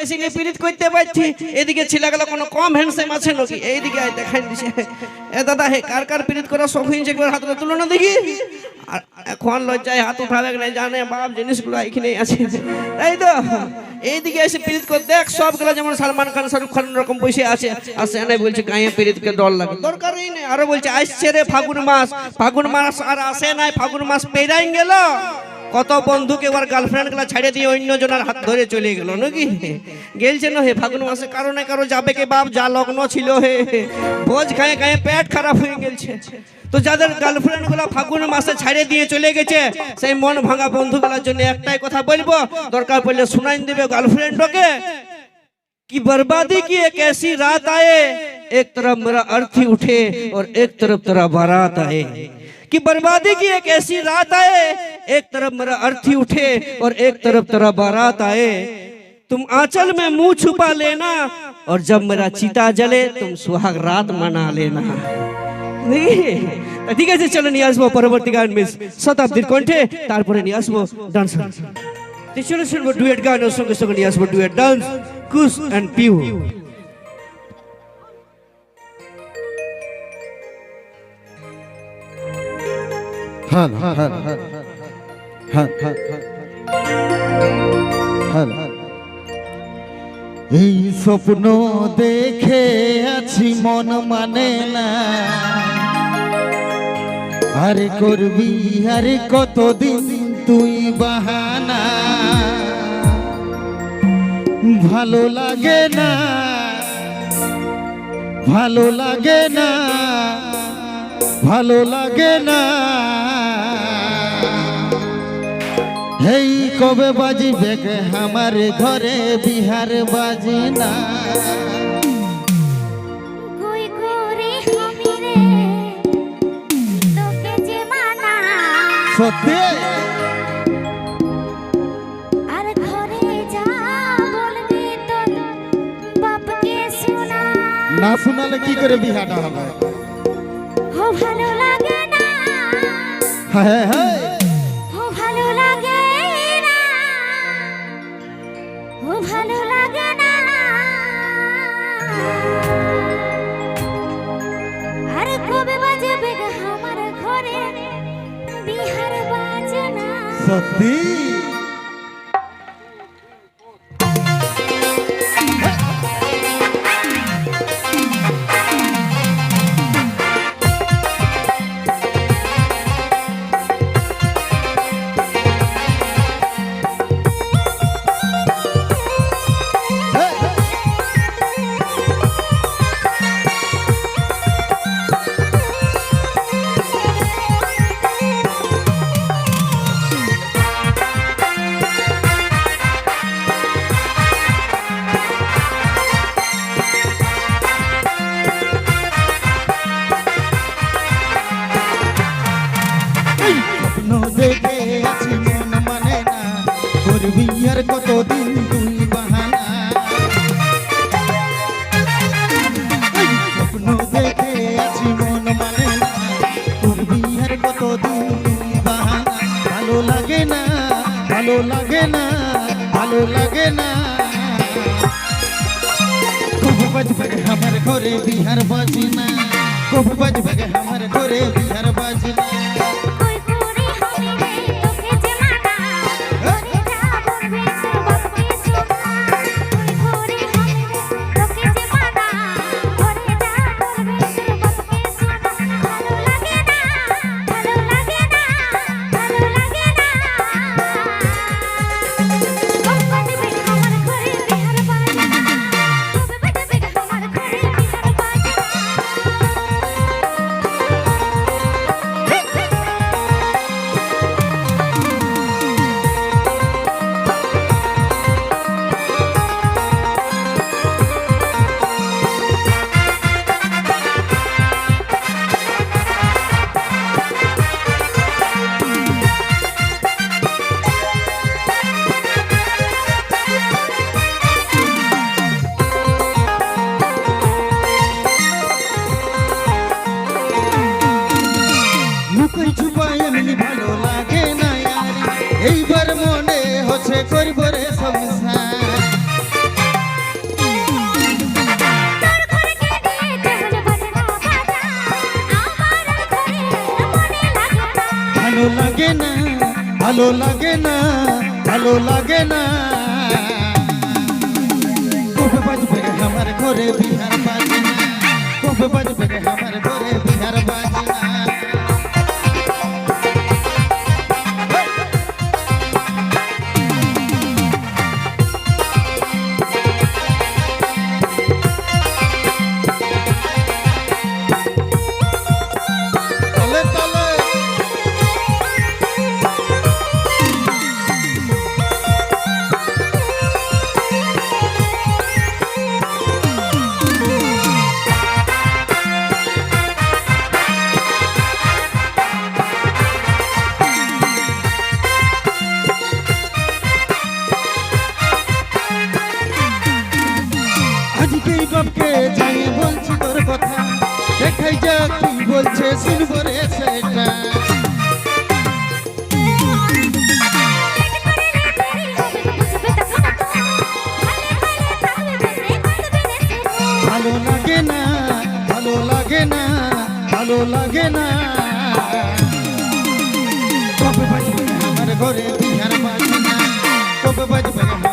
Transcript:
এসিনে পিরিত করতে পারছি, এদিকে ছেলেগুলো কোনো কম হ্যান্ডসাম আছে নাকি? এইদিকে দেখাই দিছে, এ দাদা হে কার কার পিরিত করা শখ হয়েছে একবার হাতটা তুলো না দেখি। আর এখন লজ্জায় হাত উঠাবে না, জানে বাপ জিনিসগুলো এখানে আছে, তাই তো? এইদিকে এসে পিরিত করে দেখ, সবগুলো যেমন সালমান খান শাহরুখ খান রকম বসে আছে। আর সেখানে বলছে গায়ে পিরিতকে ডর লাগে, দরকারই নেই। আরো বলছে আসছে রে ফাগুন মাস, ফাগুন মাস আর আসে নাই, ফাগুন মাস পেরাই গেল। কত বন্ধুকে এবার গার্লফ্রেন্ড গুলা ছাড়ে দিয়ে অন্য জনের হাত ধরে চলে গেল নাকি? গেলছে না হে ফাগুন মাসে কারণে কারো যাবে কে বাপ, যা লগ্ন ছিল হে ভোজ খায়ে খায়ে পেট খারাপ হয়ে গেছে। তো যাদের গার্লফ্রেন্ড গুলা ফাগুন মাসে ছাড়ে দিয়ে চলে গেছে, সেই মন ভাঙা বন্ধুগুলোর জন্য একটাই কথা বলবো, দরকার পড়লে শুনাই দেবে গার্লফ্রেন্ডকে कि बर्बादी की एक ऐसी रात आए, एक तरफ मेरा अर्थी उठे और एक तरफ तेरा बारात आए। कि बर्बादी की एक ऐसी रात आए, एक तरफ मेरा अर्थी उठे और एक तरफ तेरा बारात आए। तुम आंचल में मुंह छुपा लेना और जब मेरा चिता जले तुम सुहाग रात मना लेना। ঠিক আছে, চলো নিয়ে আসবো পরবর্তী গান মিস শতাব্দীর কণ্ঠে, তারপরে নিয়ে আসবো ডান্স। চলো শুনবো ডুয়েট গান, ওর সঙ্গে সঙ্গে নিয়ে আসবো ডুয়েট ডান্স কুস এন্ড পিউ। এই স্বপ্ন দেখে আছি মন মানে না, আরে করবি আরে কতদিন তুই বাহানা, ভালো লাগে না ভালো লাগে না ভালো লাগে না, এই কবে বাজিবে আমার ঘরে বিহার বাজে না। সত্যি আর ঘরে যা বলবি তোর বাপকে শোনা, না শোনালে কি করে বিহাটা হবে? ও ভালো লাগে না, হ্যাঁ হ্যাঁ ও ভালো লাগে না, ও ভালো লাগে না, আর কবে বাজবে আমার ঘরে বিহার বাজনা। সত্যি দেখে আছি মন মানে না, করবি আর কতদিন তুই বাহানা, স্বপ্ন দেখে আছি মন মানে না, করবি আর কতদিন তুই বাহানা, ভালো লাগে না ভালো লাগে না ভালো লাগে না, কবে বাজবে আমার ঘরে বিহার বাজনা, কবে বাজবে আমার ঘরে বিহার বাজনা। ভালো লাগে না ভালো লাগে না কবে বাজবে আমার ঘরে বিহার বাজনা কবে বাজবে আমার ঘরে বিহার বাজনা তলে তলে আজকেই বাপকে যাই বলছি তোর কথা দেখাই যা কি বলছে শুনবো রে সেটা ভালো লাগে না ভালো লাগে না ভালো লাগে না কবে বাজবে আমার ঘরে বিহার বাজনা কবে বাজবে